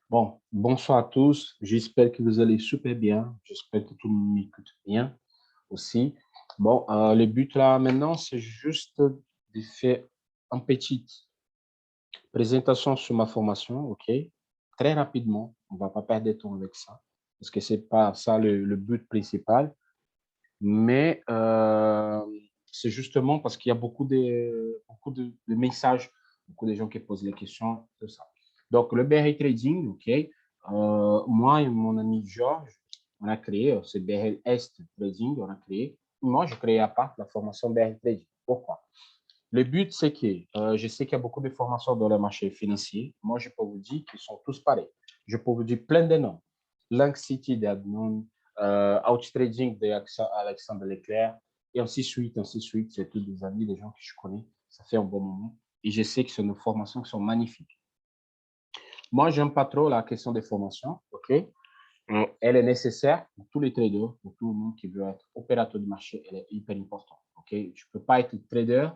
Bon, bonsoir à tous. J'espère que vous allez super bien. J'espère que tout le monde m'écoute bien aussi. Bon, le but là maintenant, c'est juste de faire une petite présentation sur ma formation, OK? Très rapidement. On va pas perdre de temps avec ça parce que c'est pas ça le but principal. Mais c'est justement parce qu'il y a beaucoup de messages, beaucoup de gens qui posent les questions, tout ça. Donc, le BRL Trading, OK. Moi et mon ami Georges, on a créé, c'est BRL Est Trading, on a créé. Moi, je crée à part la formation BRL Trading. Pourquoi? Le but, c'est que je sais qu'il y a beaucoup de formations dans le marché financier. Moi, je peux vous dire qu'ils sont tous pareils. Je peux vous dire plein de noms. Link City d'Adnon, Outstrading d'Alexandre Leclerc, et ainsi de suite, ainsi de suite. C'est tous des amis, des gens que je connais. Ça fait un bon moment. Et je sais que ce sont nos formations qui sont magnifiques. Moi, j'aime pas trop la question des formations. OK? Elle est nécessaire pour tous les traders, pour tout le monde qui veut être opérateur du marché. Elle est hyper importante. OK? Je ne peux pas être trader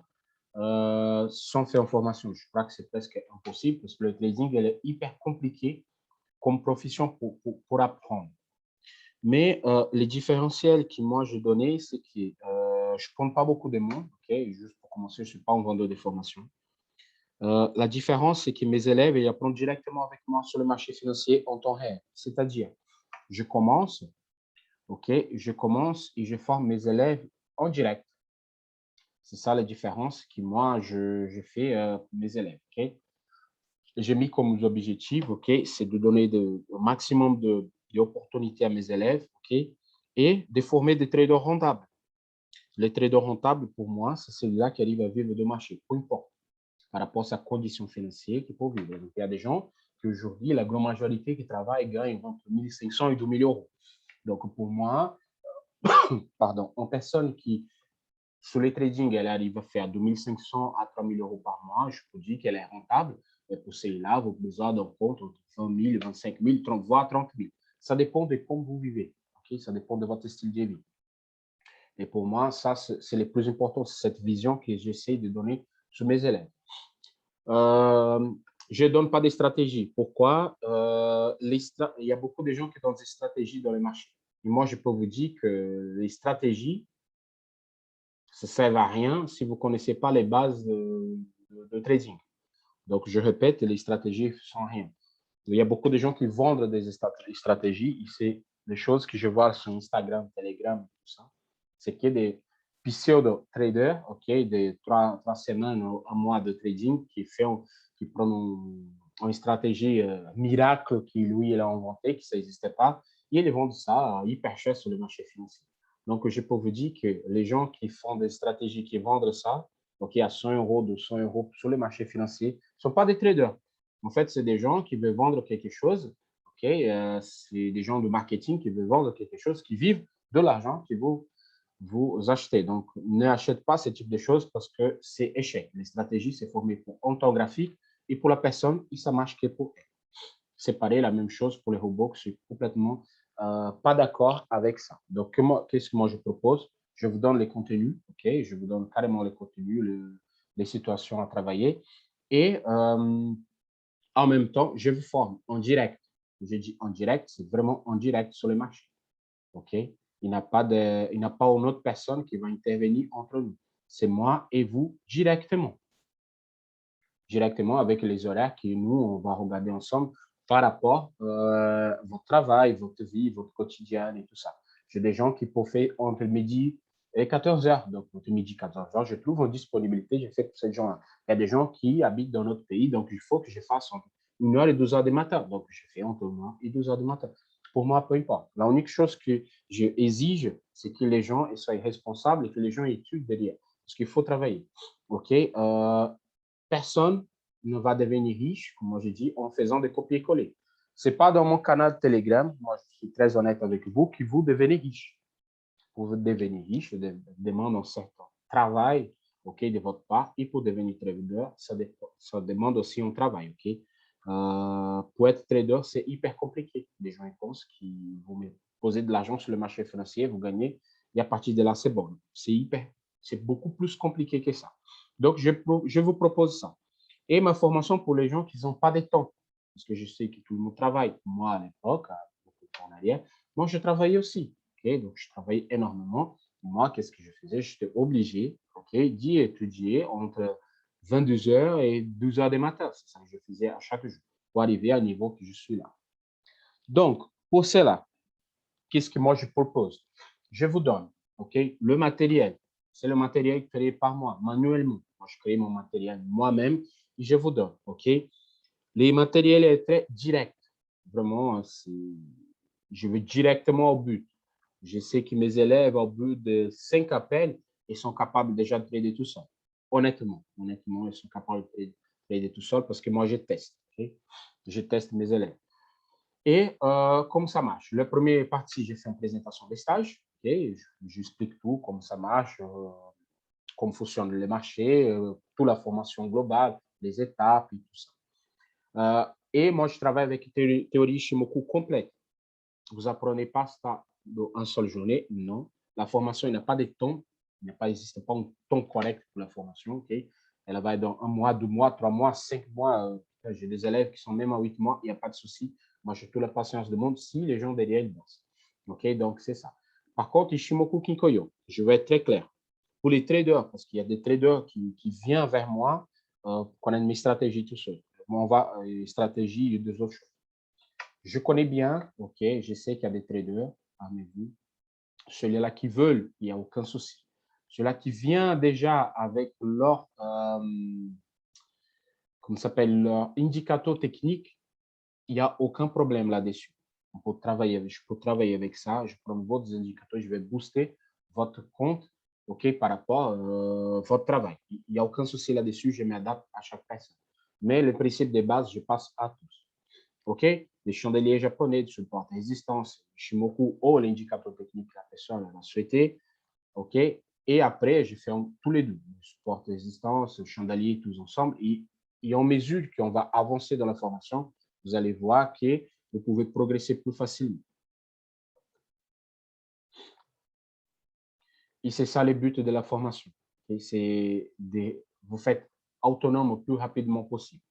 sans faire une formation. Je crois que c'est presque impossible parce que le trading, elle est hyper compliqué comme profession pour apprendre. Mais les différentiels que moi je donnais, c'est que je ne prends pas beaucoup de monde. Okay? Juste pour commencer, je ne suis pas un vendeur de formation. La différence, c'est que mes élèves, ils apprennent directement avec moi sur le marché financier en temps réel. C'est-à-dire, je commence, OK, je commence et je forme mes élèves en direct. C'est ça la différence que moi, je fais pour mes élèves. OK? J'ai mis comme objectif, OK, c'est de donner le maximum d'opportunités à mes élèves, OK, et de former des traders rentables. Les traders rentables, pour moi, c'est celui-là qui arrive à vivre de marché, peu importe, par rapport à sa condition financière qu'il peut vivre. Donc, il y a des gens qui aujourd'hui, la grande majorité qui travaillent gagnent entre 1500 et 2000 euros. Donc, pour moi, pardon, une personne qui, sur les trading, elle arrive à faire de 2500 à 3000 euros par mois, je peux dire qu'elle est rentable. Mais pour celle-là, vous avez besoin d'un compte entre 20 000, 25 000, 30, voire 30 000. Ça dépend de comment vous vivez. Okay? Ça dépend de votre style de vie. Et pour moi, ça, c'est le plus important. C'est cette vision que j'essaie de donner sur mes élèves. Euh, je ne donne pas de stratégie. Pourquoi? Il y a beaucoup de gens qui donnent des stratégies dans le marché. Et moi, je peux vous dire que les stratégies, ça ne sert à rien si vous ne connaissez pas les bases de trading. Donc, je répète, les stratégies ne sont rien. Il y a beaucoup de gens qui vendent des stratégies. C'est des choses que je vois sur Instagram, Telegram, tout ça. C'est que des pseudo-traders, OK, de 3 semaines, un mois de trading qui prennent une stratégie miracle qui lui, il a inventé, qui ça n'existait pas. Et ils vendent ça hyper cher sur le marché financier. Donc, je peux vous dire que les gens qui font des stratégies, qui vendent ça, OK, à 100 euros, 200 euros sur le marché financier, ne sont pas des traders. En fait, c'est des gens qui veulent vendre quelque chose. OK, c'est des gens de marketing qui veulent vendre quelque chose, qui vivent de l'argent, qui vous achetez. Donc, ne achetez pas ce type de choses parce que c'est échec. Les stratégies, c'est formé pour un temps graphique et pour la personne, ça marche que pour elle. C'est pareil, la même chose pour les robots. Je suis complètement pas d'accord avec ça. Donc, qu'est-ce que moi je propose? Je vous donne les contenus, OK? Je vous donne carrément les contenus, les situations à travailler. Et en même temps, je vous forme en direct. Je dis en direct, c'est vraiment en direct sur le marché. OK? Il n'y a pas une autre personne qui va intervenir entre nous. C'est moi et vous directement. Directement avec les horaires que nous, on va regarder ensemble par rapport à votre travail, votre vie, votre quotidien et tout ça. J'ai des gens qui peuvent faire entre midi et 14 heures. Donc, entre midi et 14 heures, je trouve une disponibilité, je fais pour ces gens-là. Il y a des gens qui habitent dans notre pays, donc il faut que je fasse entre 1 heure et 12 heures du matin. Donc, je fais entre 1 heure et 12 heures du matin. Pour moi, peu importe. La unique chose que je exige, c'est que les gens soient responsables et que les gens étudient derrière. Parce qu'il faut travailler. OK? Personne ne va devenir riche, comme moi je dis, en faisant des copier-coller. Ce n'est pas dans mon canal Telegram, moi je suis très honnête avec vous, que vous devenez riche. Pour devenir riche, ça demande un certain travail, OK, de votre part. Et pour devenir trader, ça demande aussi un travail, OK? Pour être trader, c'est hyper compliqué. Les gens pensent qu'ils vous posez de l'argent sur le marché financier, vous gagnez, et à partir de là, c'est bon. C'est beaucoup plus compliqué que ça. Donc, je vous propose ça. Et ma formation pour les gens qui n'ont pas de temps. parce que je sais que tout le monde travaille. Moi, à l'époque, beaucoup de temps en arrière, moi, je travaillais aussi. Donc, je travaillais énormément. Moi, qu'est-ce que je faisais? J'étais obligé d'y étudier entre 22 heures et 12 heures du matin. C'est ça que je faisais à chaque jour pour arriver au niveau que je suis là. Donc, pour cela, qu'est-ce que moi je propose? Je vous donne le matériel. C'est le matériel créé par moi, manuellement. Moi, je crée mon matériel moi-même et je vous donne. Les matériels sont très directs. Vraiment, je vais directement au but. Je sais que mes élèves, au bout de 5 appels, ils sont capables déjà de trader tout seul. Honnêtement, ils sont capables de trader tout seul parce que moi, je teste. Je teste mes élèves. Et comment ça marche? La première partie, j'ai fait une présentation des stages. J'explique tout, comment ça marche, comment fonctionnent les marchés, toute la formation globale, les étapes et tout ça. Et moi, je travaille avec une théorie Shimoku complète. Vous apprenez pas ça dans une seule journée, non. La formation, il n'y a pas de temps. Il n'existe pas un temps correct pour la formation. Elle va être dans 1 mois, 2 mois, 3 mois, 5 mois. J'ai des élèves qui sont même à 8 mois, il n'y a pas de souci. Moi, j'ai toute la patience du monde si les gens derrière ils bossent. Donc, c'est ça. Par contre, Ishimoku Kinkoyo, je vais être très clair. Pour les traders, parce qu'il y a des traders qui viennent vers moi pour connaître mes stratégies tout seul. Moi, on va stratégie et deux autres choses. Je connais bien, je sais qu'il y a des traders parmi vous. Ceux-là qui veulent, il n'y a aucun souci. Ceux-là qui viennent déjà avec leur, comment s'appelle, leur indicateur technique, il n'y a aucun problème là-dessus. Je peux travailler avec ça. Je prends votre indicateur, je vais booster votre compte par rapport à votre travail. Il n'y a aucun souci là-dessus, je m'adapte à chaque personne. Mais le principe de base, je passe à tous. Les chandeliers japonais de support de résistance, Shimoku ou l'indicateur technique que la personne a souhaité. Et après, je fais tous les deux, le support de résistance, le chandelier, tous ensemble. Et en mesure qu'on va avancer dans la formation, vous allez voir que vous pouvez progresser plus facilement. Et c'est ça le but de la formation. C'est de vous faire autonome le plus rapidement possible.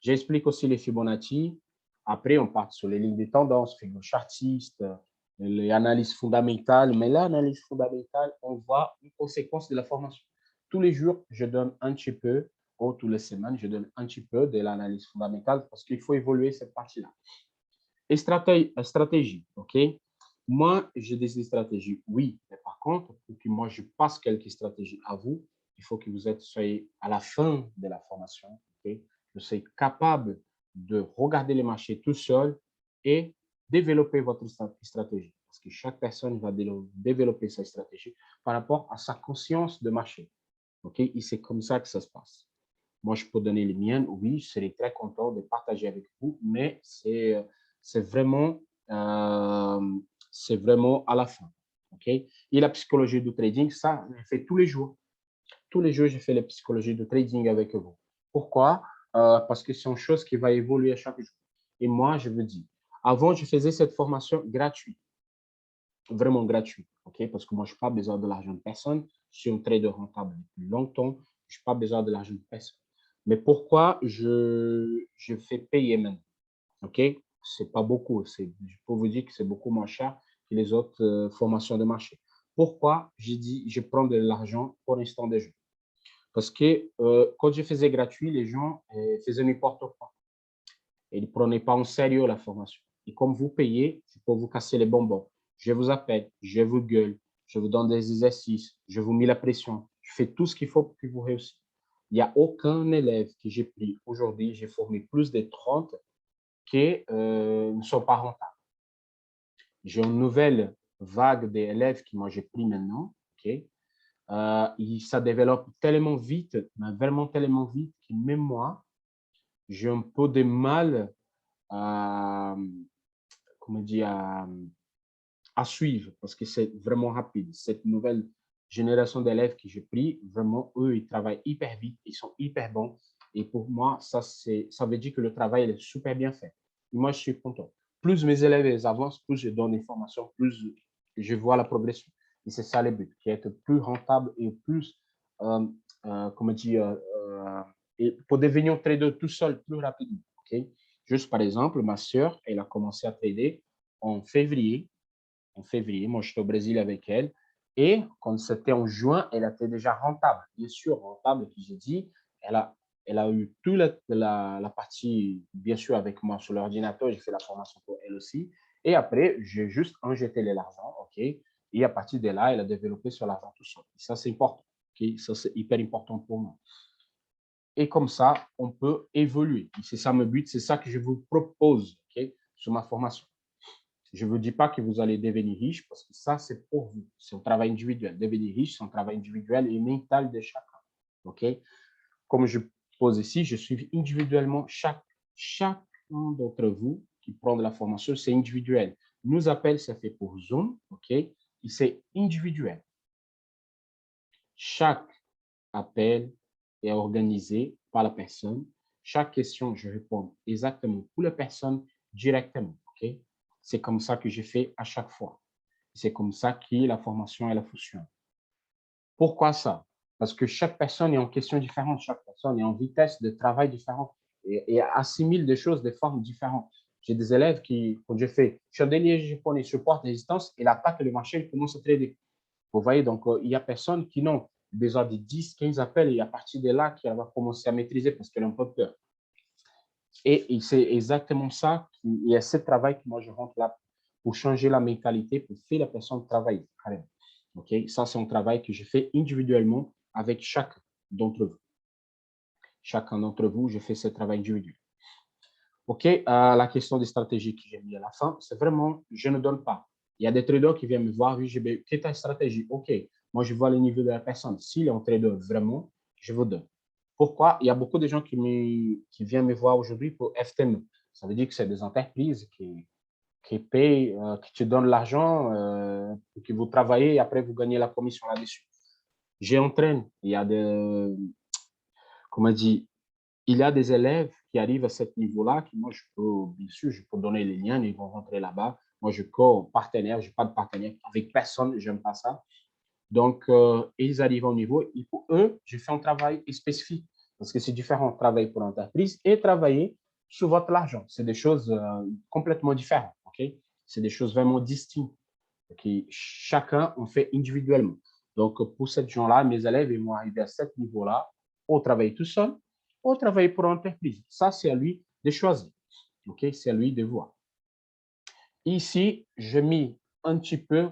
J'explique aussi les Fibonacci. Après, on part sur les lignes de tendance, Fibonacci, les analyses fondamentales. Mais l'analyse fondamentale, on voit une conséquence de la formation. Tous les jours, je donne un petit peu, ou toutes les semaines, je donne un petit peu de l'analyse fondamentale parce qu'il faut évoluer cette partie-là. Et stratégie, Moi, j'ai des stratégies, oui. Mais par contre, pour que moi, je passe quelques stratégies à vous, il faut que vous soyez à la fin de la formation, vous soyez capable de regarder les marchés tout seul et développer votre stratégie. Parce que chaque personne va développer sa stratégie par rapport à sa conscience de marché. Et c'est comme ça que ça se passe. Moi, je peux donner les miennes. Oui, je serais très content de partager avec vous, mais c'est vraiment, à la fin. Et la psychologie du trading, ça, je fais tous les jours. Tous les jours, je fais la psychologie du trading avec vous. Pourquoi? Parce que c'est une chose qui va évoluer à chaque jour. Et moi, je vous dis, avant, je faisais cette formation gratuite, vraiment gratuite, parce que moi, je n'ai pas besoin de l'argent de personne. Je suis un trader rentable depuis longtemps. Je n'ai pas besoin de l'argent de personne. Mais pourquoi je fais payer maintenant? C'est pas beaucoup. Je peux vous dire que c'est beaucoup moins cher que les autres formations de marché. Pourquoi j'ai dit je prends de l'argent pour l'instant des gens? Parce que quand je faisais gratuit, les gens faisaient n'importe quoi. Et ils ne prenaient pas en sérieux la formation. Et comme vous payez, c'est pour vous casser les bonbons. Je vous appelle, je vous gueule, je vous donne des exercices, je vous mets la pression. Je fais tout ce qu'il faut pour que vous réussissiez. Il n'y a aucun élève que j'ai pris aujourd'hui, j'ai formé plus de 30 qui ne sont pas rentables. J'ai une nouvelle vague d'élèves que moi j'ai pris maintenant. Ça développe tellement vite, mais vraiment tellement vite que même moi, j'ai un peu de mal à, comment dire, à suivre parce que c'est vraiment rapide. Cette nouvelle génération d'élèves que j'ai pris, vraiment, eux, ils travaillent hyper vite, ils sont hyper bons. Et pour moi, ça veut dire que le travail est super bien fait. Et moi, je suis content. Plus mes élèves avancent, plus je donne des formations, plus je vois la progression. Et c'est ça le but, qui est être plus rentable et plus, comment dire, et pour devenir trader tout seul plus rapidement. Juste par exemple, ma sœur, elle a commencé à trader en février. Moi, j'étais au Brésil avec elle. Et quand c'était en juin, elle était déjà rentable. Bien sûr, rentable, que j'ai dit. Elle a, elle a eu toute la partie, bien sûr, avec moi sur l'ordinateur. J'ai fait la formation pour elle aussi. Et après, j'ai juste injecté l'argent, OK? Et à partir de là, elle a développé sur l'argent tout seul. Et ça, c'est important. OK? Ça, c'est hyper important pour moi. Et comme ça, on peut évoluer. C'est ça mon but, c'est ça que je vous propose, OK, sur ma formation. Je ne vous dis pas que vous allez devenir riche parce que ça, c'est pour vous. C'est un travail individuel. Devenir riche, c'est un travail individuel et mental de chacun. OK? Comme je pose ici, je suis individuellement chacun d'entre vous qui prend de la formation, c'est individuel. Nous appelle, c'est fait pour Zoom, OK? Et c'est individuel. Chaque appel est organisé par la personne. Chaque question, je réponds exactement pour la personne directement. OK? C'est comme ça que je fais à chaque fois. C'est comme ça que la formation elle fonctionne. Pourquoi ça? Parce que chaque personne est en question différente, chaque personne est en vitesse de travail différente et assimile des choses de formes différentes. J'ai des élèves qui, quand je fais chandelier japonais, support résistance, il attaque le marché, il commence à trader. Vous voyez, donc il y a personne qui n'ont besoin de 10, 15 appels et à partir de là, qui va commencer à maîtriser parce qu'elle a un peu peur. Et c'est exactement ça, il y a ce travail que moi je rentre là pour changer la mentalité, pour faire la personne travailler. OK? Ça, c'est un travail que je fais individuellement avec chacun d'entre vous. Chacun d'entre vous, je fais ce travail individuel. OK? La question des stratégies que j'ai mis à la fin, c'est vraiment, je ne donne pas. Il y a des traders qui viennent me voir, oui, quelle est ta stratégie? OK. Moi, je vois le niveau de la personne. S'il est un trader vraiment, je vous donne. Pourquoi? Il y a beaucoup de gens qui viennent me voir aujourd'hui pour FTM. Ça veut dire que c'est des entreprises qui payent, qui te donnent l'argent, que vous travaillez et après vous gagnez la commission là-dessus. J'entraîne. Il y a des, comment dit, il y a des élèves qui arrivent à ce niveau-là, qui moi, je peux, bien sûr, je peux donner les liens, ils vont rentrer là-bas. Moi, je cours partenaire, je n'ai pas de partenaire avec personne, je n'aime pas ça. Donc, ils arrivent au niveau, et pour eux, je fais un travail spécifique parce que c'est différent de travailler pour l'entreprise et travailler sur votre argent. C'est des choses complètement différentes, OK? C'est des choses vraiment distinctes. Okay? Chacun, on fait individuellement. Donc, pour ces gens-là, mes élèves, ils vont arriver à ce niveau-là, au travailler tout seul, au travailler pour l'entreprise. Ça, c'est à lui de choisir. OK? C'est à lui de voir. Ici, j'ai mis un petit peu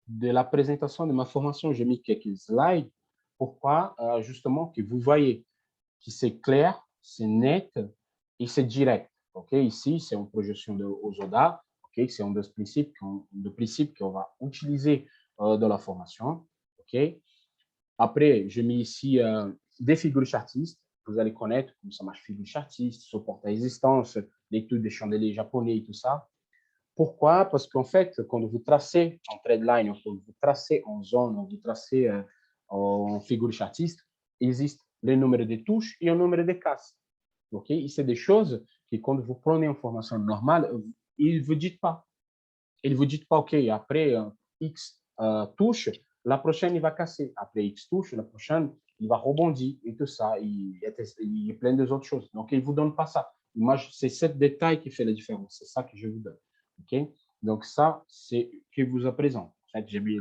de la présentation de ma formation, j'ai mis quelques slides. Pourquoi? Justement, que vous voyez que c'est clair, c'est net et c'est direct. OK? Ici, c'est une projection de Osoda. OK? C'est un des principes qu'on va utiliser dans la formation. OK? Après, j'ai mis ici des figures chartistes. Vous allez connaître comment ça marche, figure chartiste, support à résistance, l'étude des chandeliers japonais et tout ça. Pourquoi? Parce qu'en fait, quand vous tracez en trade line, quand vous tracez en zone, vous tracez en figure chartiste, il existe le nombre de touches et un nombre de cases. OK? Et c'est des choses que quand vous prenez en formation normale, ils ne vous disent pas. Ils ne vous disent pas, OK, après X la prochaine, il va casser. Après X touche, la prochaine, il va rebondir et tout ça. Il y a plein d'autres choses. Donc, il ne vous donne pas ça. Moi, c'est ce détail qui fait la différence. C'est ça que je vous donne. OK? Donc, ça, c'est que vous à présent. En fait, j'ai mis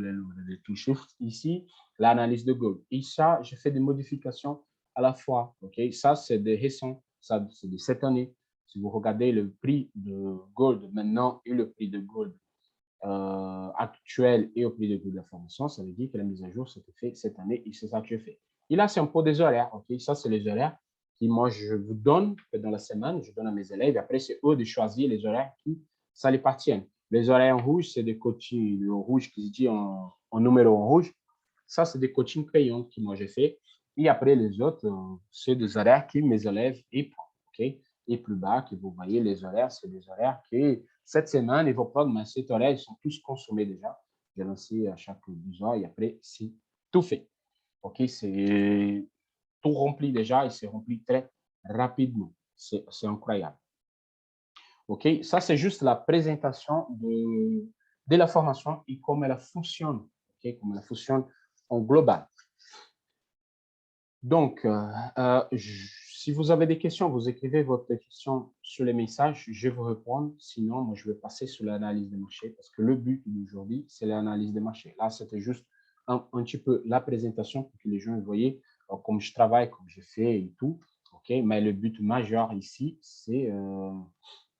les touches ici, l'analyse de gold. Et ça, j'ai fait des modifications à la fois. OK? Ça, c'est des récents. Ça, c'est de cette année. Si vous regardez le prix de gold maintenant et le prix de gold actuel et au prix de gold d'information, ça veut dire que la mise à jour s'est faite cette année et c'est ça que je fais. Et là, c'est un peu des horaires. OK? Ça, c'est les horaires qui, moi, je vous donne dans la semaine, je donne à mes élèves. Et après, c'est eux de choisir les horaires qui, ça les appartiennent. Les horaires en rouge, c'est des coachings, le rouge qui se dit en numéro en rouge. Ça, c'est des coachings payants que moi, j'ai fait. Et après, les autres, c'est des horaires que mes élèves y prennent. OK? Et plus bas, que vous voyez, les horaires, c'est des horaires qui, cette semaine, ils vont prendre, mais cet horaire, ils sont tous consommés déjà. J'ai lancé à chaque 12 heures et après, c'est tout fait. OK? C'est tout rempli déjà et c'est rempli très rapidement. C'est incroyable. OK? Ça, c'est juste la présentation de la formation et comment elle fonctionne. OK? Comment elle fonctionne en global. Donc, si vous avez des questions, vous écrivez votre question sur les messages, je vais vous répondre. Sinon, moi, je vais passer sur l'analyse des marchés parce que le but d'aujourd'hui, c'est l'analyse des marchés. Là, c'était juste un petit peu la présentation pour que les gens voient comme je travaille, comme je fais et tout. OK? Mais le but majeur ici, c'est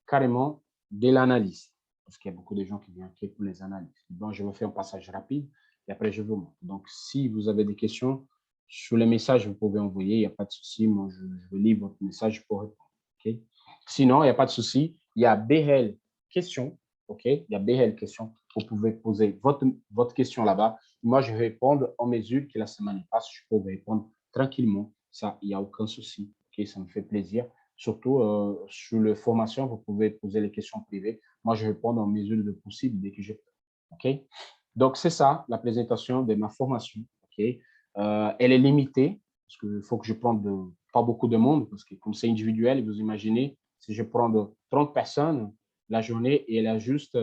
carrément de l'analyse parce qu'il y a beaucoup de gens qui viennent pour les analyses. Donc, je vais faire un passage rapide et après, je vous montre. Donc, si vous avez des questions, sur les messages, vous pouvez envoyer, il n'y a pas de souci. Moi, je vais lire votre message pour répondre. Okay? Sinon, il n'y a pas de souci. Il y a BL questions. OK? Il y a BL questions. Vous pouvez poser votre question là-bas. Moi, je vais répondre en mesure que la semaine passe. Je peux répondre tranquillement. Ça, il n'y a aucun souci. OK? Ça me fait plaisir. Surtout, sur la formation, vous pouvez poser les questions privées. Moi, je réponds en mesure de possible dès que je peux. OK? Donc, c'est ça, la présentation de ma formation. OK? Elle est limitée parce qu'il faut que je prenne pas beaucoup de monde parce que comme c'est individuel, vous imaginez, si je prends 30 personnes la journée et elle a juste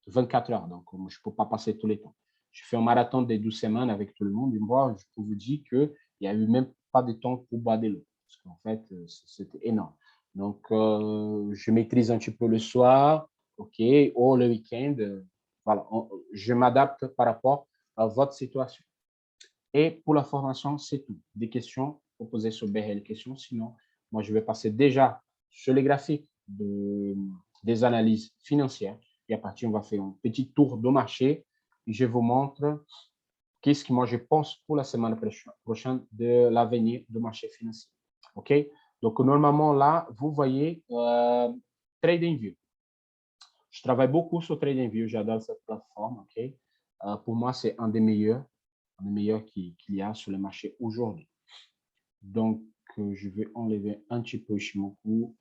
24 heures. Donc, je ne peux pas passer tous les temps. Je fais un marathon de 12 semaines avec tout le monde et moi, je peux vous dire qu'il n'y a eu même pas de temps pour boire de l'eau parce qu'en fait, c'était énorme. Donc, je maîtrise un petit peu le soir, OK, ou le week-end. Voilà, je m'adapte par rapport à votre situation. Et pour la formation, c'est tout. Des questions, vous posez sur BRL questions. Sinon, moi, je vais passer déjà sur les graphiques des analyses financières. Et à partir, on va faire un petit tour de marché. Et je vous montre qu'est-ce que moi, je pense pour la semaine prochaine de l'avenir du marché financier. OK? Donc, normalement, là, vous voyez TradingView. Je travaille beaucoup sur TradingView. J'adore cette plateforme. OK? Pour moi, c'est un des meilleurs qu'il y a sur le marché aujourd'hui. Donc, je vais enlever un petit peu Ishimoku.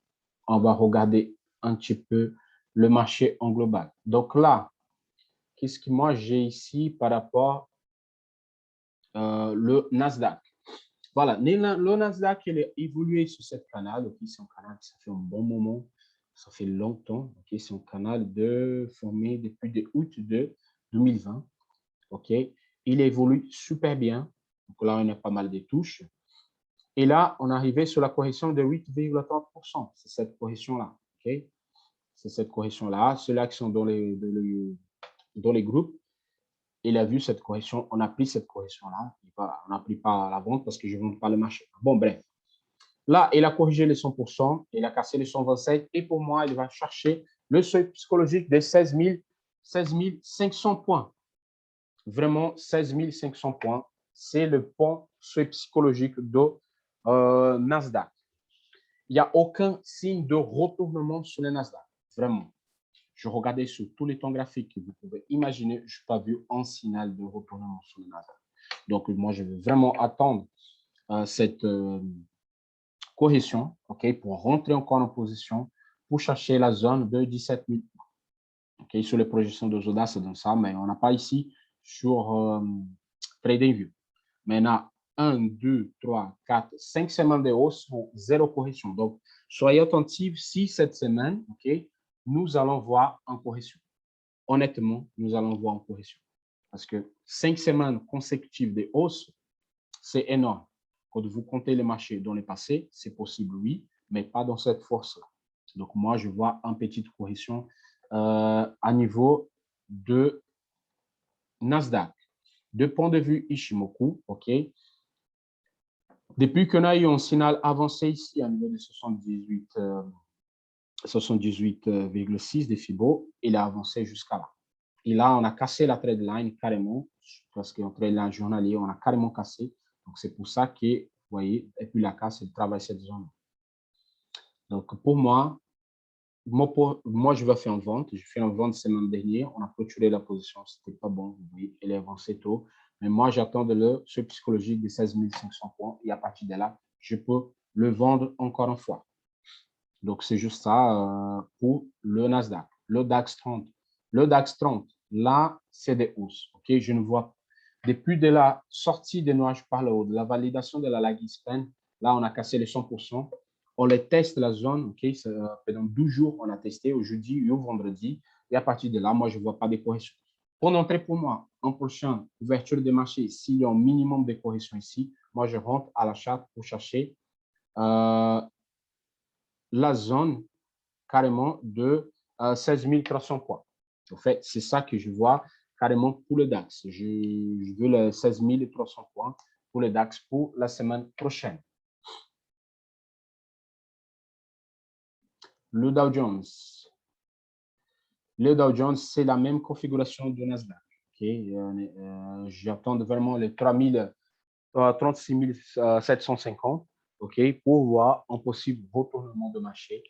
On va regarder un petit peu le marché en global. Donc là, qu'est-ce que moi j'ai ici par rapport le Nasdaq? Voilà, le Nasdaq, il est évolué sur cette canal. Okay, c'est un canal qui ça fait un bon moment, ça fait longtemps. Okay, c'est un canal formé depuis août de 2020. OK, il évolue super bien. Donc là, on a pas mal de touches. Et là, on est arrivé sur la correction de 8,30%. C'est cette correction-là. Okay? C'est cette correction-là. Ceux-là qui sont dans les groupes, il a vu cette correction. On a pris cette correction-là. On n'a pris pas la vente parce que je ne vends pas le marché. Bon, bref. Là, il a corrigé les 100%. Il a cassé les 127. Et pour moi, il va chercher le seuil psychologique de 16 500 points. Vraiment, 16 500 points. C'est le seuil psychologique de Nasdaq. Il n'y a aucun signe de retournement sur le Nasdaq. Vraiment. Je regardais sur tous les temps graphiques que vous pouvez imaginer. Je n'ai pas vu un signal de retournement sur le Nasdaq. Donc, moi, je vais vraiment attendre cette correction, OK, pour rentrer encore en position pour chercher la zone de 17 000. OK, sur les projections de Zoda, c'est dans ça, mais on n'a pas ici sur TradingView. Maintenant, 1, 2, 3, 4, 5 semaines de hausse pour zéro correction. Donc, soyez attentifs si cette semaine, OK, nous allons voir en correction. Honnêtement, nous allons voir en correction. Parce que 5 semaines consécutives de hausse, c'est énorme. Quand vous comptez les marchés dans le passé, c'est possible, oui, mais pas dans cette force-là. Donc, moi, je vois une petite correction à niveau de Nasdaq. De point de vue Ishimoku, OK, depuis qu'on a eu un signal avancé ici à niveau de 78,6 des Fibo, il a avancé jusqu'à là. Et là, on a cassé la trade line carrément, parce qu'en trade line journalier, on a carrément cassé. Donc, c'est pour ça que, vous voyez, et puis la casse, elle travaille cette zone. Donc, pour moi, je vais faire une vente. Je fais une vente la semaine dernière. On a clôturé la position. Ce n'était pas bon. Vous voyez, elle est avancée tôt. Mais moi, j'attends de ce psychologique de 16 500 points. Et à partir de là, je peux le vendre encore une fois. Donc, c'est juste ça pour le Nasdaq. Le DAX 30. Le DAX 30, là, c'est des hausses. OK? Je ne vois pas. Depuis de la sortie des nuages par le haut, de la validation de la lagging span, là, on a cassé les 100%. On les teste la zone. OK? Pendant 12 jours, on a testé au jeudi et au vendredi. Et à partir de là, moi, je ne vois pas de correction. Pour entrer pour moi, en prochaine ouverture de marché, s'il y a un minimum de correction ici, moi, je rentre à l'achat pour chercher la zone carrément de 16 300 points. En fait, c'est ça que je vois carrément pour le DAX. Je veux les 16 300 points pour le DAX pour la semaine prochaine. Le Dow Jones. Le Dow Jones, c'est la même configuration du Nasdaq. Okay? J'attends vraiment les 36 750, okay, pour voir un possible retournement de marché.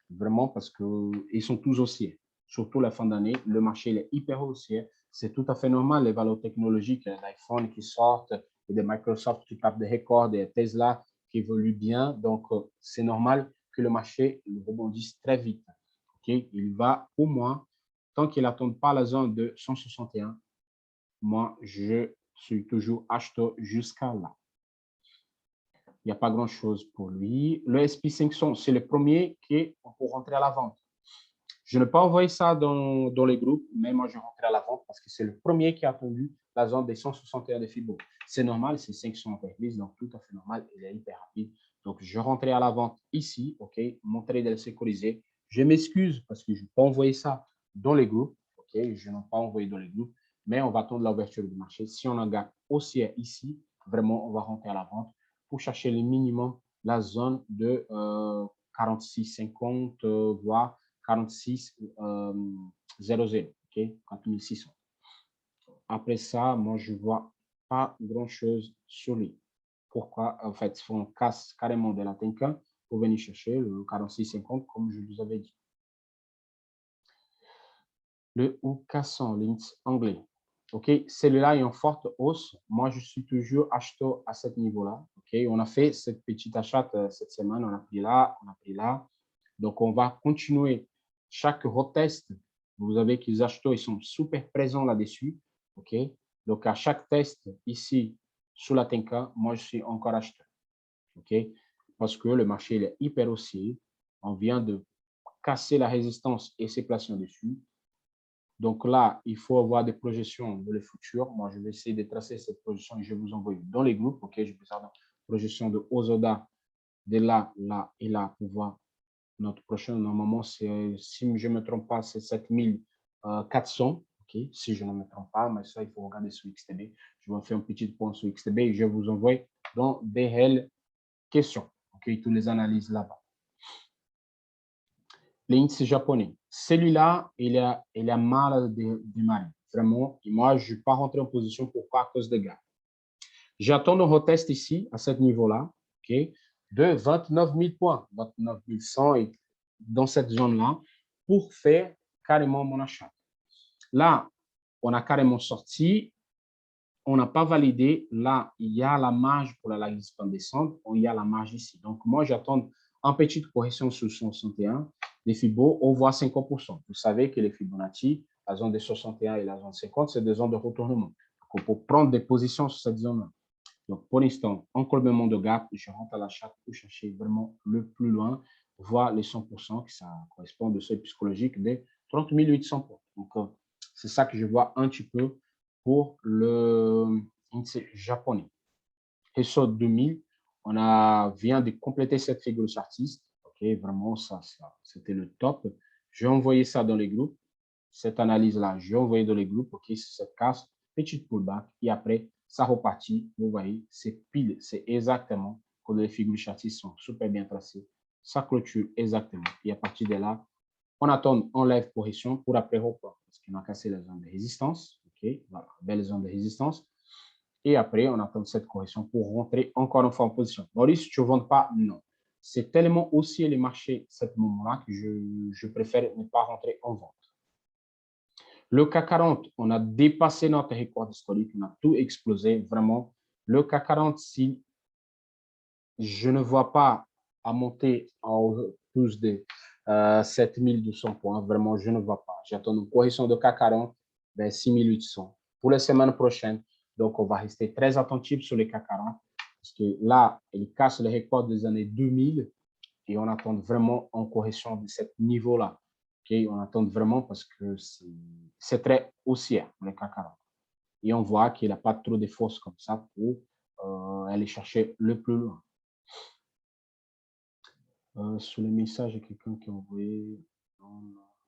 Vraiment parce qu'ils sont tous haussiers. Surtout la fin d'année, le marché il est hyper haussier. C'est tout à fait normal, les valeurs technologiques, l'iPhone qui sortent, et des Microsoft qui tapent des records, des Tesla qui évoluent bien. Donc, c'est normal que le marché rebondisse très vite. Okay? Il va, pour moi, tant qu'il n'attend pas la zone de 161, moi, je suis toujours acheteur jusqu'à là. Il n'y a pas grand-chose pour lui. Le SP500, c'est le premier qui est pour rentrer à la vente. Je n'ai pas envoyé ça dans les groupes, mais moi, je rentrais à la vente parce que c'est le premier qui a attendu la zone des 161 de Fibo. C'est normal, c'est 500 entreprises, donc tout à fait normal, il est hyper rapide. Donc, je rentrais à la vente ici, OK, mon trade est sécurisé. Je m'excuse parce que je n'ai pas envoyé ça dans les groupes, OK, je n'ai pas envoyé dans les groupes, mais on va attendre l'ouverture du marché. Si on en garde haussière ici, vraiment, on va rentrer à la vente pour chercher le minimum, la zone de 46,50, voire 46 00, OK, 4600. Après ça, moi, je ne vois pas grand-chose sur lui. Pourquoi? En fait, on casse carrément de la Tenkan pour venir chercher le 46,50, comme je vous avais dit. Le Oucasson, l'indice anglais. OK, celui-là est en forte hausse. Moi, je suis toujours acheteur à ce niveau-là. OK, on a fait cette petite achat cette semaine. On a pris là, on a pris là. Donc, on va continuer chaque retest. Vous avez que les acheteurs, ils sont super présents là-dessus. OK, donc à chaque test ici, sous la Tenka, moi, je suis encore acheteur. OK, parce que le marché il est hyper haussier. On vient de casser la résistance et s'est placé dessus. Donc là, il faut avoir des projections de le futur. Moi, je vais essayer de tracer cette projection et je vais vous envoyer dans les groupes. OK, je vais faire une projection de Ozoda de là, là et là pour voir notre prochain. Normalement, si je ne me trompe pas, c'est 7400. OK, si je ne me trompe pas, mais ça, il faut regarder sur XTB. Je vais faire un petit point sur XTB et je vais vous envoyer dans des réelles questions. OK, toutes les analyses là-bas. L'indice japonais. Celui-là, il a mal démarré. Vraiment. Et moi, je ne vais pas rentrer en position. Pourquoi? À cause de gars. J'attends un retest ici, à ce niveau-là, okay, de 29 000 points, 29 100 et dans cette zone-là, pour faire carrément mon achat. Là, on a carrément sorti. On n'a pas validé. Là, il y a la marge pour la descente. Il y a la marge ici. Donc, moi, j'attends en petite correction sur 161. Les Fibo, on voit 50%. Vous savez que les Fibonacci, la zone des 61 et la zone 50, c'est des zones de retournement. Donc, pour prendre des positions sur cette zone-là. Donc, pour l'instant, en collement de gap, je rentre à l'achat pour chercher vraiment le plus loin, voir les 100%, que ça correspond de seuil psychologique des 30 800 points. Donc, c'est ça que je vois un petit peu pour le japonais. Et sur 2000, vient de compléter cette figure chartiste. OK, vraiment, ça c'était le top. J'ai envoyé ça dans les groupes. Cette analyse-là, j'ai envoyé dans les groupes. OK, cette casse, petite pullback. Et après, ça repartit. Vous voyez, c'est pile, c'est exactement quand les figures chartistes sont super bien tracées. Ça clôture exactement. Et à partir de là, on attend, on lève position pour après report parce qu'on a cassé la zone de résistance. OK, voilà, belle zone de résistance. Et après, on attend cette correction pour rentrer encore une fois en position. Maurice, tu ne vends pas? Non. C'est tellement haussier les marchés à ce moment-là que je préfère ne pas rentrer en vente. Le CAC 40, on a dépassé notre record historique, on a tout explosé, vraiment. Le CAC 40, si je ne vois pas à monter en plus de 7200 points, vraiment, je ne vois pas. J'attends une correction de CAC 40 vers 6800 pour la semaine prochaine. Donc, on va rester très attentif sur les CAC 40 parce que là, il casse le record des années 2000 et on attend vraiment en correction de ce niveau-là. Okay? On attend vraiment parce que c'est très haussier, le CAC 40. Et on voit qu'il n'a pas trop de force comme ça pour aller chercher le plus loin. Sur les messages, il y a quelqu'un qui a envoyé.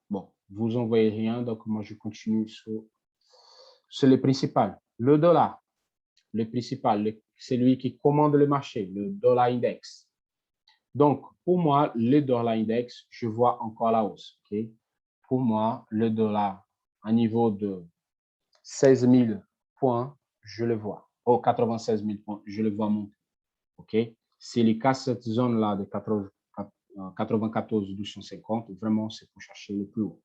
Bon, vous envoyez rien, donc moi je continue sur les principales. Le dollar, le principal, c'est lui qui commande le marché, le dollar index. Donc, pour moi, le dollar index, je vois encore la hausse. Okay? Pour moi, le dollar à niveau de 16 000 points, je le vois. 96 000 points, je le vois monter. Okay? S'il casse cette zone-là de 94 250, vraiment, c'est pour chercher le plus haut.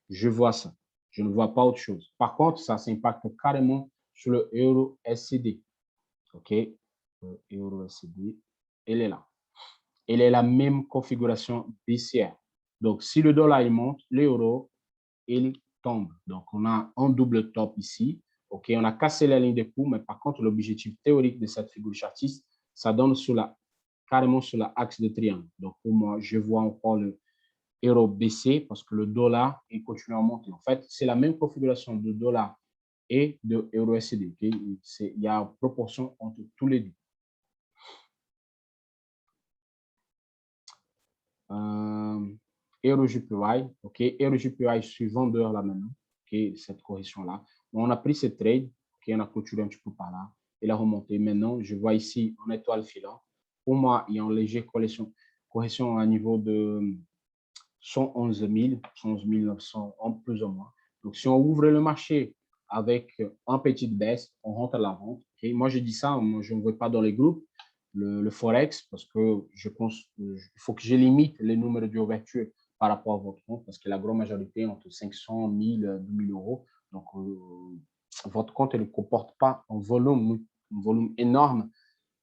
Je vois ça. Je ne vois pas autre chose. Par contre, ça s'impacte carrément sur le euro SCD. OK? Le euro SCD, elle est là. Elle est la même configuration baissière. Donc, si le dollar il monte, l'euro, il tombe. Donc, on a un double top ici. OK? On a cassé la ligne de cours, mais par contre, l'objectif théorique de cette figure chartiste, ça donne carrément sur l'axe de triangle. Donc, pour moi, je vois encore le euro baisser parce que le dollar il continue à monter. En fait, c'est la même configuration de dollar et de euro SCD. Okay? Il y a une proportion entre tous les deux. Euro JPY, ok, Euro JPY, je suis vendeur là maintenant, ok, cette correction-là. On a pris ce trade, ok, on a clôturé un petit peu par là, il a remonté. Maintenant, je vois ici en étoile filante. Pour moi, il y a une légère correction à niveau de 111 000, 111 900, en plus ou moins. Donc, si on ouvre le marché avec une petite baisse, on rentre à la vente. Okay? Moi, je dis ça, moi, je ne vois pas dans les groupes le Forex parce que je pense qu'il faut que je limite les numéros d'ouverture par rapport à votre compte parce que la grande majorité entre 500, 1000, 2000 euros. Donc, votre compte ne comporte pas un volume énorme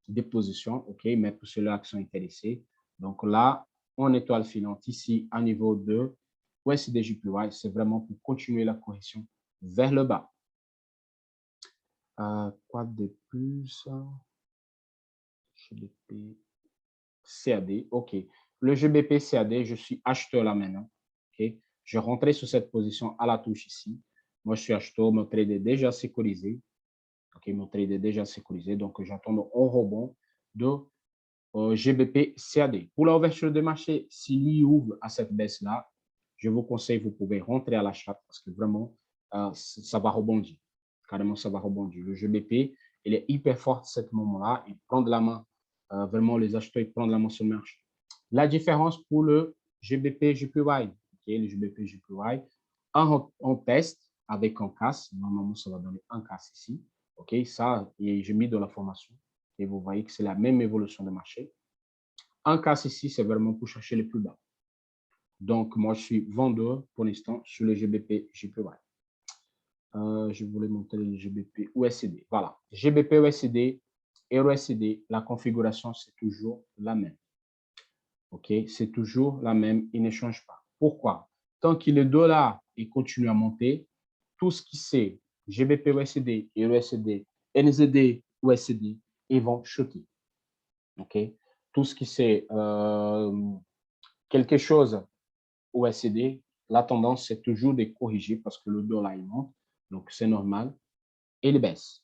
de positions, OK, mais pour ceux-là qui sont intéressés. Donc là, en étoile filante ici à niveau de USDJPY, c'est vraiment pour continuer la correction vers le bas. Quoi de plus? GBP CAD, OK. Le GBP CAD, je suis acheteur là maintenant. OK. Je rentrais sur cette position à la touche ici. Moi, je suis acheteur, mon trade est déjà sécurisé. OK, mon trade est déjà sécurisé. Donc, j'attends un rebond de GBP CAD. Pour l'ouverture de marché, s'il ouvre à cette baisse-là, je vous conseille, vous pouvez rentrer à l'achat parce que vraiment, ça va rebondir. Carrément, ça va rebondir. Le GBP, il est hyper fort à ce moment-là. Il prend de la main, vraiment, les acheteurs, ils prennent la main sur le marché. La différence pour le GBP JPY, okay, le GBP JPY, on teste avec un casse. Normalement, ça va donner un casse ici. OK, ça, j'ai mis dans la formation. Et vous voyez que c'est la même évolution de marché. Un casse ici, c'est vraiment pour chercher les plus bas. Donc, moi, je suis vendeur pour l'instant sur le GBP JPY. Je voulais montrer le GBP USD. Voilà, GBP USD, Euro USD, la configuration, c'est toujours la même. OK, c'est toujours la même, il ne change pas. Pourquoi? Tant que le dollar il continue à monter, tout ce qui c'est GBP USD, Euro USD, NZD USD, ils vont chuter. OK? Tout ce qui c'est quelque chose USD, la tendance, c'est toujours de corriger parce que le dollar, il monte. Donc, c'est normal. Et il baisse.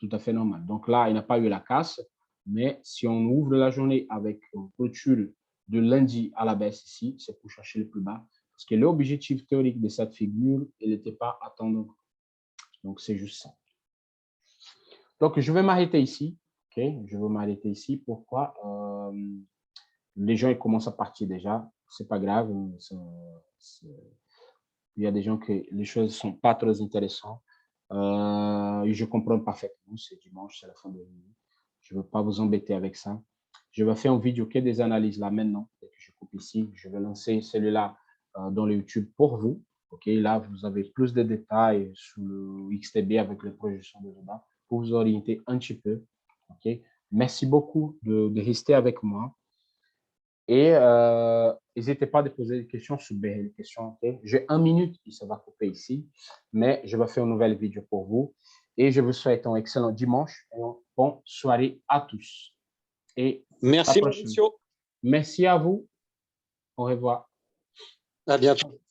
Tout à fait normal. Donc là, il n'a pas eu la casse. Mais si on ouvre la journée avec une clôture de lundi à la baisse ici, c'est pour chercher le plus bas. Parce que l'objectif théorique de cette figure, il n'était pas à attendre. Donc, c'est juste ça. Donc, je vais m'arrêter ici. OK? Je vais m'arrêter ici. Pourquoi? Les gens ils commencent à partir déjà. C'est pas grave. Il y a des gens que les choses ne sont pas très intéressantes. Je comprends parfaitement. C'est dimanche, c'est la fin de la nuit. Je ne veux pas vous embêter avec ça. Je vais faire une vidéo qui est des analyses là maintenant. Je coupe ici. Je vais lancer celui-là dans le YouTube pour vous. OK, là, vous avez plus de détails sur le XTB avec les projections de Zoda pour vous orienter un petit peu. OK, merci beaucoup de rester avec moi. Et n'hésitez pas à poser des questions sur les questions. Okay? J'ai 1 minute et ça va couper ici, mais je vais faire une nouvelle vidéo pour vous. Et je vous souhaite un excellent dimanche et une bonne soirée à tous. Et merci, Mauricio. Merci à vous. Au revoir. À bientôt.